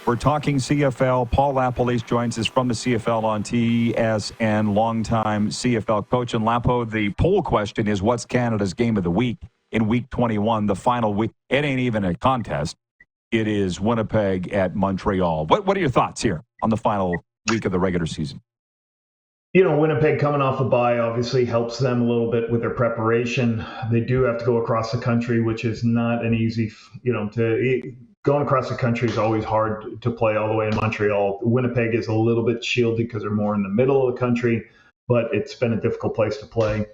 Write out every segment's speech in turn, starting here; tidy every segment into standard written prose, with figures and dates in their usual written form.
We're talking CFL. Paul LaPolice joins us from the CFL on TSN, longtime CFL coach. And Lapo, the poll question is, what's Canada's game of the week in Week 21, the final week? It ain't even a contest. It is Winnipeg at Montreal. What are your thoughts here on the final week of the regular season? You know, Winnipeg coming off a bye obviously helps them a little bit with their preparation. They do have to go across the country, which is not an easy, going across the country is always hard to play all the way in Montreal. Winnipeg is a little bit shielded because they're more in the middle of the country, but it's been a difficult place to play.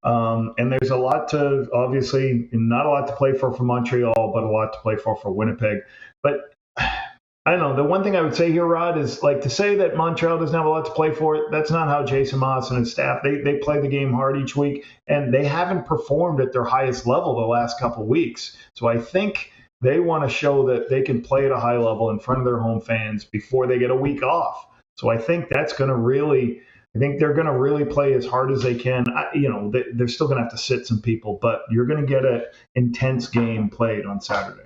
And there's a lot to, obviously, not a lot to play for Montreal, but a lot to play for Winnipeg. But I don't know. The one thing I would say here, Rod, is like to say that Montreal doesn't have a lot to play for. That's not how Jason Moss and his staff, they play the game hard each week, and they haven't performed at their highest level the last couple of weeks. So I think they want to show that they can play at a high level in front of their home fans before they get a week off. So I think that's going to really, I think they're going to really play as hard as they can. They're still going to have to sit some people, but you're going to get an intense game played on Saturday.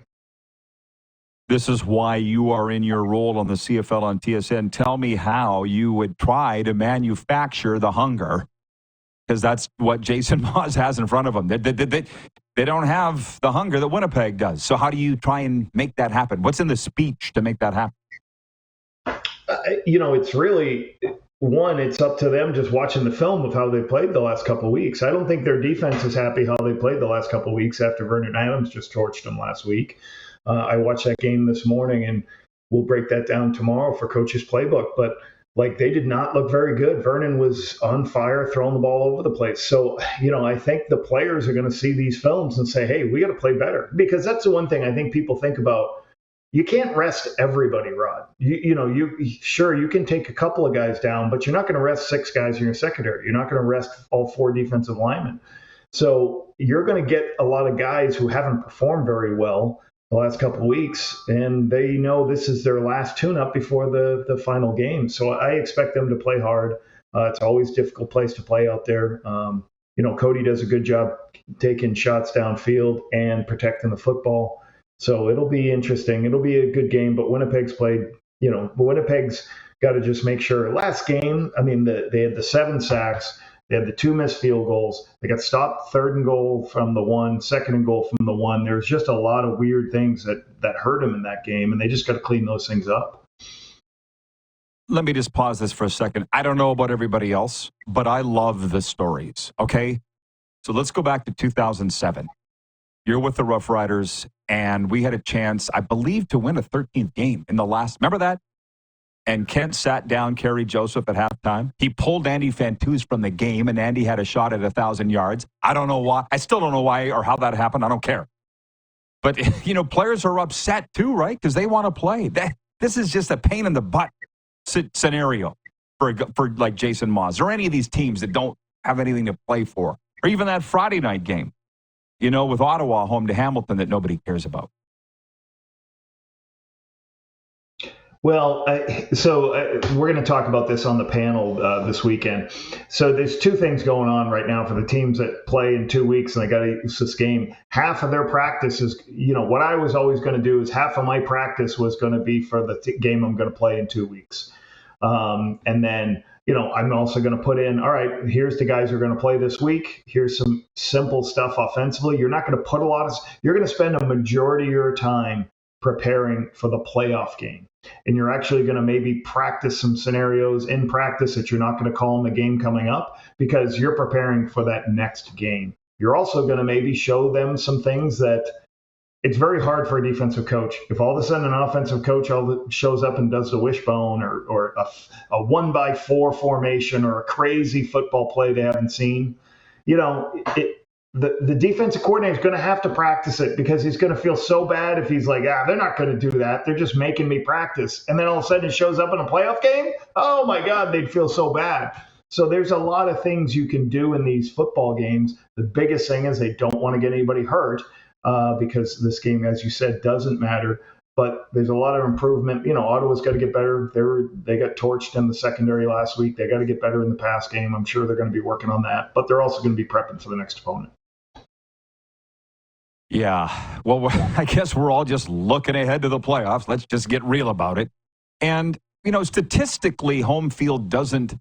This is why you are in your role on the CFL on TSN. Tell me how you would try to manufacture the hunger, because that's what Jason Moss has in front of him. They don't have the hunger that Winnipeg does. So how do you try and make that happen? What's in the speech to make that happen? It's really, it's up to them just watching the film of how they played the last couple of weeks. I don't think their defense is happy how they played the last couple of weeks after Vernon Adams just torched them last week. I watched that game this morning, and we'll break that down tomorrow for Coach's Playbook. But they did not look very good. Vernon was on fire, throwing the ball over the place. So, I think the players are going to see these films and say, hey, we got to play better. Because that's the one thing I think people think about. You can't rest everybody, Rod. You can take a couple of guys down, but you're not going to rest 6 guys in your secondary. You're not going to rest all 4 defensive linemen. So you're going to get a lot of guys who haven't performed very well the last couple of weeks, and they know this is their last tune-up before the final game. So I expect them to play hard. It's always a difficult place to play out there. Cody does a good job taking shots downfield and protecting the football. So it'll be interesting. It'll be a good game, but Winnipeg's got to just make sure. Last game, they had the 7 sacks. They had the 2 missed field goals. They got stopped 3rd and goal from the 1, 2nd and goal from the 1. There's just a lot of weird things that hurt them in that game, and they just got to clean those things up. Let me just pause this for a second. I don't know about everybody else, but I love the stories, okay? So let's go back to 2007. You're with the Rough Riders, and we had a chance, I believe, to win a 13th game in the last. Remember that? And Kent sat down Kerry Joseph at halftime. He pulled Andy Fantuz from the game, and Andy had a shot at 1,000 yards. I don't know why. I still don't know why or how that happened. I don't care. But, players are upset too, right? Because they want to play. This is just a pain in the butt scenario for like Jason Moss or any of these teams that don't have anything to play for. Or even that Friday night game, with Ottawa home to Hamilton that nobody cares about. Well, we're going to talk about this on the panel this weekend. So there's 2 things going on right now for the teams that play in 2 weeks, and they got to use this game. Half of their practice is, what I was always going to do is half of my practice was going to be for the game I'm going to play in 2 weeks. And then, I'm also going to put in, all right, here's the guys who are going to play this week. Here's some simple stuff offensively. You're not going to put you're going to spend a majority of your time preparing for the playoff game. And you're actually going to maybe practice some scenarios in practice that you're not going to call in the game coming up because you're preparing for that next game. You're also going to maybe show them some things that it's very hard for a defensive coach. If all of a sudden an offensive coach shows up and does the wishbone or a 1-by-4 formation or a crazy football play they haven't seen, the defensive coordinator is going to have to practice it because he's going to feel so bad if he's like, they're not going to do that. They're just making me practice. And then all of a sudden it shows up in a playoff game. Oh, my God, they'd feel so bad. So there's a lot of things you can do in these football games. The biggest thing is they don't want to get anybody hurt because this game, as you said, doesn't matter. But there's a lot of improvement. Ottawa's got to get better. They got torched in the secondary last week. They got to get better in the pass game. I'm sure they're going to be working on that. But they're also going to be prepping for the next opponent. Yeah. Well, I guess we're all just looking ahead to the playoffs. Let's just get real about it. And, statistically, home field doesn't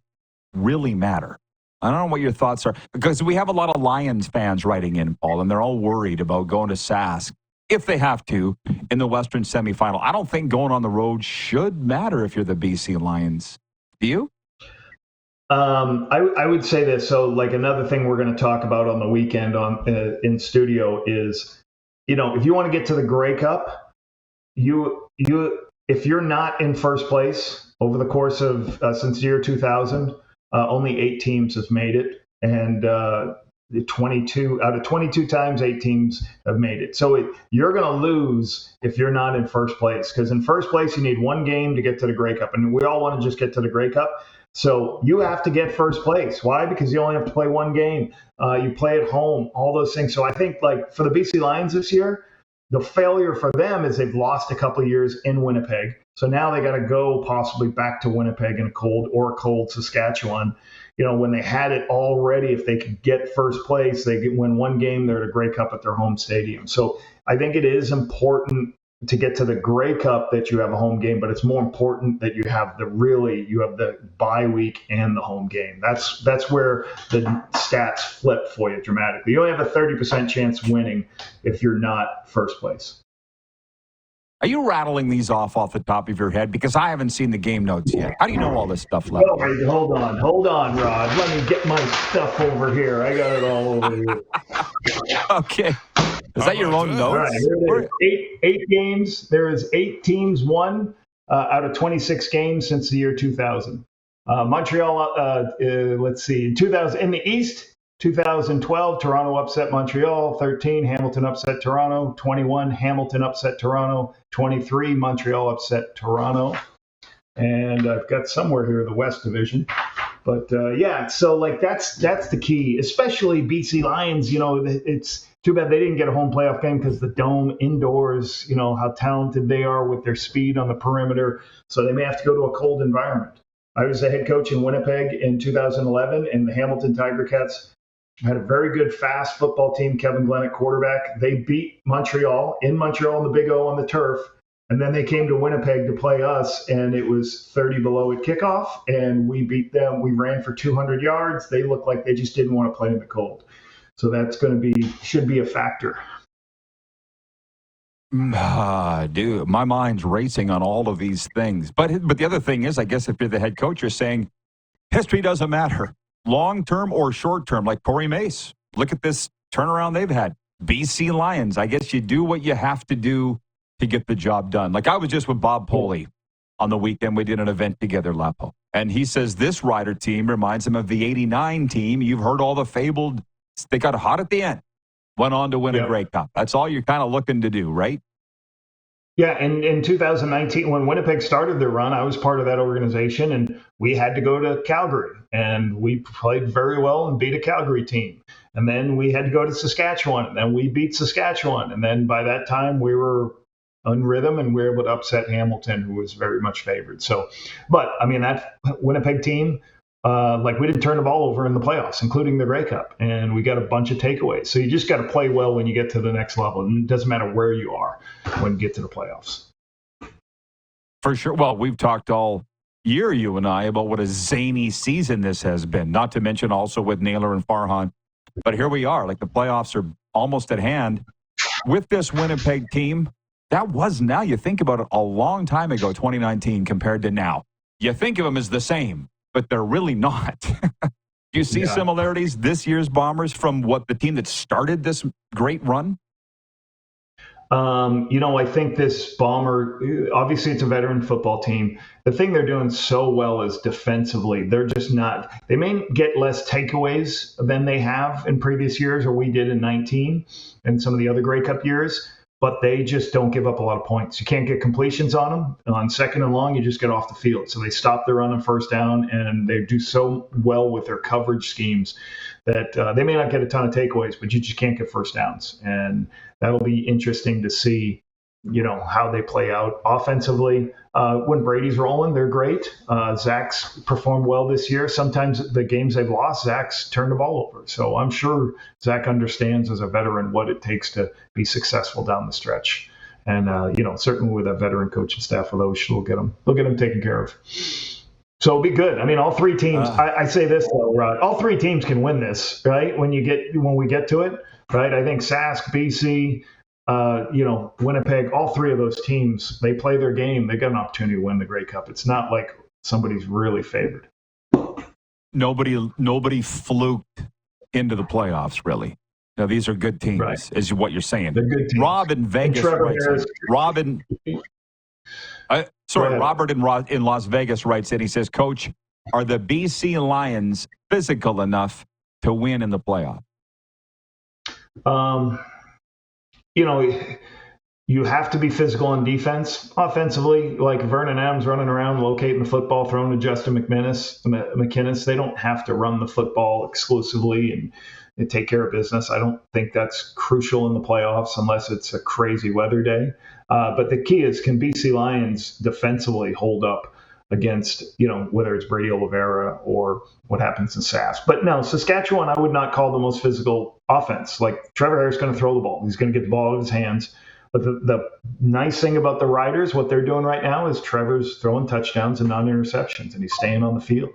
really matter. I don't know what your thoughts are, because we have a lot of Lions fans writing in, Paul, and they're all worried about going to Sask, if they have to, in the Western semifinal. I don't think going on the road should matter if you're the BC Lions. Do you? I would say this. So, like, another thing we're going to talk about on the weekend in studio is, if you want to get to the Grey Cup, if you're not in first place over the course of since the year 2000, only 8 teams have made it, and 22 out of 22 times, 8 teams have made it. So you're going to lose if you're not in first place, because in first place you need 1 game to get to the Grey Cup, and we all want to just get to the Grey Cup. So you have to get first place. Why? Because you only have to play 1 game. You play at home, all those things. So I think, like, for the BC Lions this year, the failure for them is they've lost a couple of years in Winnipeg. So now they got to go possibly back to Winnipeg in a cold Saskatchewan. When they had it already, if they could get first place, they could win 1 game. They're at a Grey Cup at their home stadium. So I think it is important to get to the Grey Cup that you have a home game, but it's more important that you have the bye week and the home game. That's where the stats flip for you dramatically. You only have a 30% chance winning if you're not first place. Are you rattling these off the top of your head? Because I haven't seen the game notes yet. How do you know all this stuff, left? Wait, hold on, Rod. Let me get my stuff over here. I got it all over here. Okay. Is that your own notes? All right, here it is. 8 games. There is 8 teams won out of 26 games since the year 2000. Montreal, let's see, in 2000 in the East, 2012, Toronto upset Montreal. 13, Hamilton upset Toronto. 21, Hamilton upset Toronto. 23, Montreal upset Toronto. And I've got somewhere here the West Division. But so like that's the key, especially BC Lions. It's too bad they didn't get a home playoff game because the Dome indoors, how talented they are with their speed on the perimeter. So they may have to go to a cold environment. I was the head coach in Winnipeg in 2011, and the Hamilton Tiger Cats had a very good, fast football team. Kevin Glenn at quarterback. They beat Montreal in the Big O on the turf. And then they came to Winnipeg to play us, and it was 30 below at kickoff, and we beat them. We ran for 200 yards. They looked like they just didn't want to play in the cold. So that's should be a factor. Dude, my mind's racing on all of these things. But the other thing is, I guess if you're the head coach, you're saying history doesn't matter, long term or short term. Like Corey Mace, look at this turnaround they've had. BC Lions, I guess you do what you have to do to get the job done. Like I was just with Bob Poley on the weekend. We did an event together, Lapo. And he says this Rider team reminds him of the 89 team. You've heard all the fabled, they got hot at the end, went on to win a Grey Cup. That's all you're kind of looking to do, right? Yeah, and in 2019, when Winnipeg started their run, I was part of that organization, and we had to go to Calgary, and we played very well and beat a Calgary team. And then we had to go to Saskatchewan, and then we beat Saskatchewan. And then by that time, we were on rhythm, and we were able to upset Hamilton, who was very much favored. So, but I mean, that Winnipeg team, we didn't turn the ball over in the playoffs, including the Grey Cup, and we got a bunch of takeaways. So you just got to play well when you get to the next level. And it doesn't matter where you are when you get to the playoffs. For sure. Well, we've talked all year, you and I, about what a zany season this has been, not to mention also with Naylor and Farhan. But here we are, like the playoffs are almost at hand. With this Winnipeg team, that was, now you think about it, a long time ago, 2019, compared to now. You think of them as the same, but they're really not. Do you see similarities this year's Bombers from what the team that started this great run? I think this Bomber, obviously it's a veteran football team. The thing they're doing so well is defensively. They're just not, they may get less takeaways than they have in previous years, or we did in 19 and some of the other Grey Cup years, but they just don't give up a lot of points. You can't get completions on them. On second and long, you just get off the field. So they stop their run on first down, and they do so well with their coverage schemes that they may not get a ton of takeaways, but you just can't get first downs. And that'll be interesting to see how they play out offensively. When Brady's rolling, they're great. Zach's performed well this year. Sometimes the games they've lost, Zach's turned the ball over. So I'm sure Zach understands as a veteran what it takes to be successful down the stretch. And certainly with that veteran coaching staff, they'll get them taken care of. So it'll be good. I mean, all three teams. I say this though, Rod. All three teams can win this, right? When we get to it, right? I think Sask, BC, Winnipeg, all three of those teams, they play their game. They got an opportunity to win the Grey Cup. It's not like somebody's really favored. Nobody fluked into the playoffs, really. Now, these are good teams, right, is what you're saying. They're good teams. Rob in Vegas writes in. Robert in Las Vegas writes in. He says, Coach, are the BC Lions physical enough to win in the playoff? You have to be physical on defense. Offensively, like Vernon Adams running around, locating the football, throwing to Justin McKinnis. They don't have to run the football exclusively and take care of business. I don't think that's crucial in the playoffs unless it's a crazy weather day. But the key is, can BC Lions defensively hold up against, whether it's Brady Oliveira or what happens in Sask. But no, Saskatchewan, I would not call the most physical offense. Like, Trevor Harris is going to throw the ball. He's going to get the ball out of his hands. But the nice thing about the Riders, what they're doing right now is Trevor's throwing touchdowns and non-interceptions, and he's staying on the field.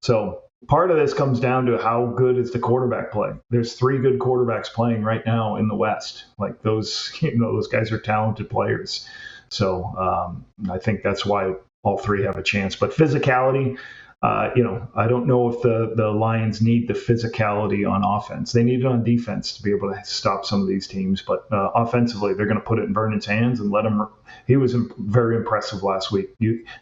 So part of this comes down to how good is the quarterback play. There's three good quarterbacks playing right now in the West. Like, those guys are talented players. So I think that's why all three have a chance. But physicality, I don't know if the Lions need the physicality on offense. They need it on defense to be able to stop some of these teams. But offensively, they're going to put it in Vernon's hands and let him. He was very impressive last week.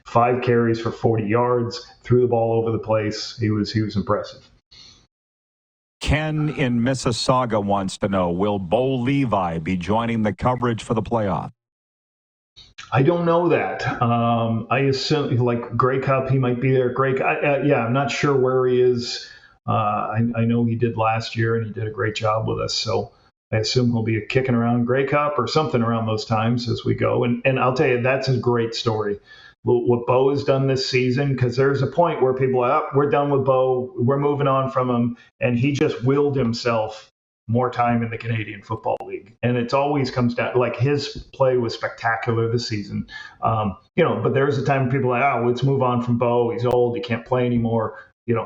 5 carries for 40 yards, threw the ball over the place. He was impressive. Ken in Mississauga wants to know, will Bo Levi be joining the coverage for the playoff? I don't know that. I assume, like Grey Cup, he might be there. I'm not sure where he is. I know he did last year, and he did a great job with us. So I assume he'll be kicking around Grey Cup or something around those times as we go. And I'll tell you, that's a great story, what Bo has done this season, because there's a point where people are, we're done with Bo, we're moving on from him, and he just willed himself more time in the Canadian Football League. And it always comes down, like, his play was spectacular this season. But there was a time when people are like, let's move on from Bo. He's old. He can't play anymore.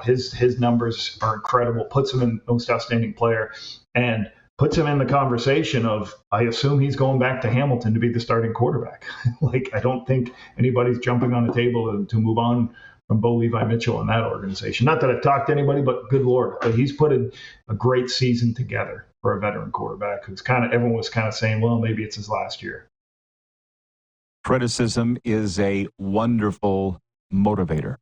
His numbers are incredible, puts him in most outstanding player, and puts him in the conversation of, I assume he's going back to Hamilton to be the starting quarterback. Like, I don't think anybody's jumping on the table to move on from Bo Levi Mitchell in that organization. Not that I've talked to anybody, but good Lord, he's put a great season together for a veteran quarterback who's everyone was saying, well, maybe it's his last year. Criticism is a wonderful motivator,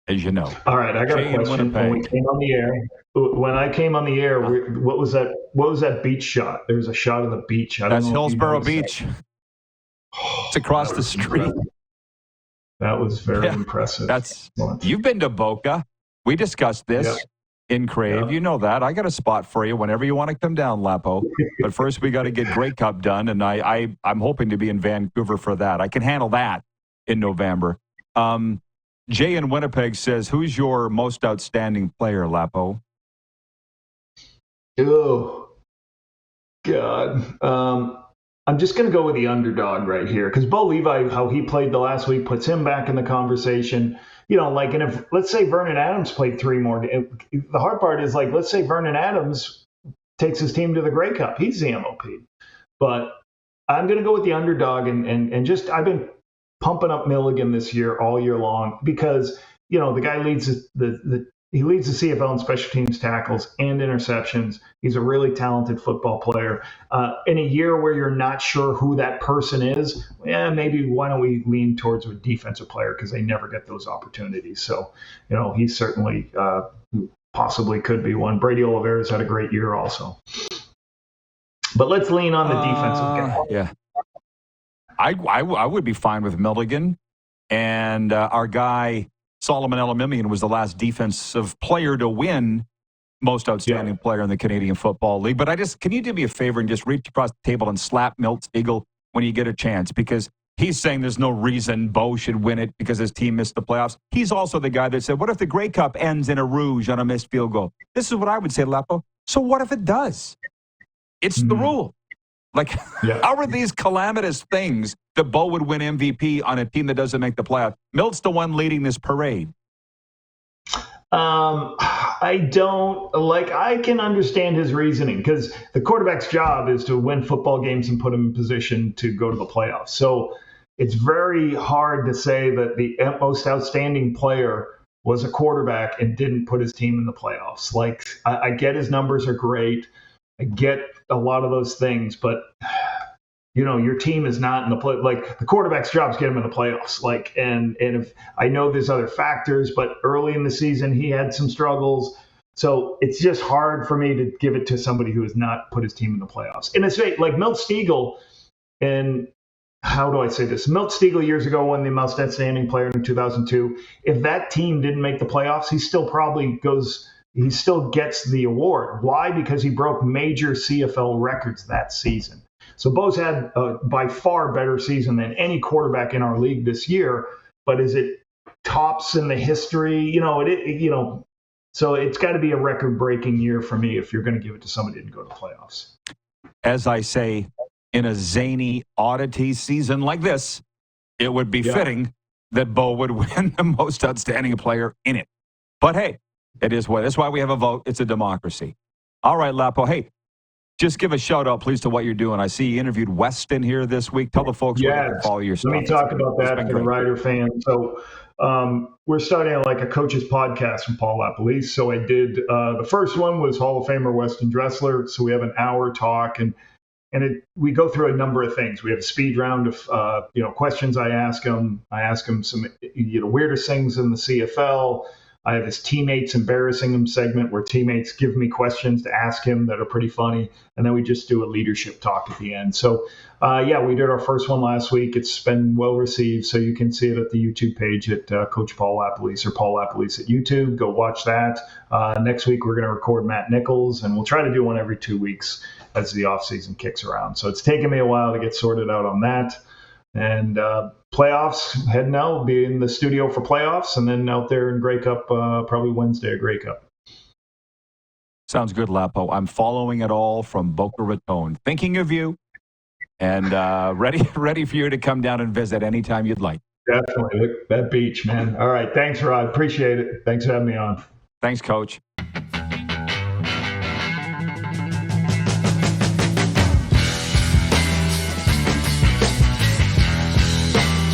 as you know. All right, I got a question. When we came on the air, when I came on the air, what was that? What was that beach shot? There was a shot of the beach. That's Hillsborough Beach. It's across the street. That was very impressive. You've been to Boca. We discussed this in Crave. You know that. I got a spot for you whenever you want to come down, Lapo. But first, we got to get Grey Cup done, and I'm hoping to be in Vancouver for that. I can handle that in November. Jay in Winnipeg says, who's your most outstanding player, Lapo? Oh, God. I'm just going to go with the underdog right here, because Bo Levi, how he played the last week, puts him back in the conversation. And if, let's say Vernon Adams played 3 more, the hard part is, let's say Vernon Adams takes his team to the Grey Cup. He's the MOP. But I'm going to go with the underdog, and just, I've been pumping up Milligan this year, all year long, because, the guy leads he leads the CFL in special teams tackles and interceptions. He's a really talented football player. In a year where you're not sure who that person is, maybe why don't we lean towards a defensive player, because they never get those opportunities. So, he certainly possibly could be one. Brady Oliveira's had a great year also. But let's lean on the defensive guy. Yeah. I would be fine with Milligan. And our guy, Solomon Elamimian, was the last defensive player to win most outstanding player in the Canadian Football League. But can you do me a favor and just reach across the table and slap Milt Stegall when you get a chance, because he's saying there's no reason Bo should win it because his team missed the playoffs. He's also the guy that said, what if the Grey Cup ends in a rouge on a missed field goal? This is what I would say, Lapo. So what if it does? It's the rule. Like, how are these calamitous things that Bo would win MVP on a team that doesn't make the playoffs? Milt's the one leading this parade. I don't I can understand his reasoning because the quarterback's job is to win football games and put him in position to go to the playoffs. So it's very hard to say that the most outstanding player was a quarterback and didn't put his team in the playoffs. Like, I get his numbers are great. I get a lot of those things, but your team is not in the play. Like, the quarterback's job is get him in the playoffs. Like, and if I know there's other factors, but early in the season he had some struggles, so it's just hard for me to give it to somebody who has not put his team in the playoffs. And it's like Milt Stegall, and how do I say this? Milt Stegall years ago won the most outstanding player in 2002. If that team didn't make the playoffs, he still gets the award. Why? Because he broke major CFL records that season. So Bo's had by far better season than any quarterback in our league this year. But is it tops in the history? So it's got to be a record-breaking year for me if you're going to give it to somebody to go to the playoffs. As I say, in a zany oddity season like this, it would be fitting that Bo would win the most outstanding player in it. But hey, that's why we have a vote. It's a democracy. All right, Lapo. Hey, just give a shout out, please, to what you're doing. I see you interviewed Weston here this week. Tell the folks where they can follow your stuff. Let me talk about that for the Rider fans. So we're starting a coach's podcast from Paul LaPolice. So I did the first one was Hall of Famer Weston Dressler. So we have an hour talk, and we go through a number of things. We have a speed round of questions I ask him. I ask him some weirdest things in the CFL. I have his teammates embarrassing him segment where teammates give me questions to ask him that are pretty funny. And then we just do a leadership talk at the end. So, we did our first one last week. It's been well received. So you can see it at the YouTube page at Coach Paul LaPolice or Paul LaPolice at YouTube. Go watch that. Next week, we're going to record Matt Nichols, and we'll try to do one every 2 weeks as the offseason kicks around. So it's taken me a while to get sorted out on that. And playoffs, heading out, will be in the studio for playoffs, and then out there in Grey Cup, probably Wednesday at Grey Cup. Sounds good, Lapo. I'm following it all from Boca Raton. Thinking of you, and ready for you to come down and visit anytime you'd like. Definitely. That beach, man. All right. Thanks, Rod. Appreciate it. Thanks for having me on. Thanks, Coach.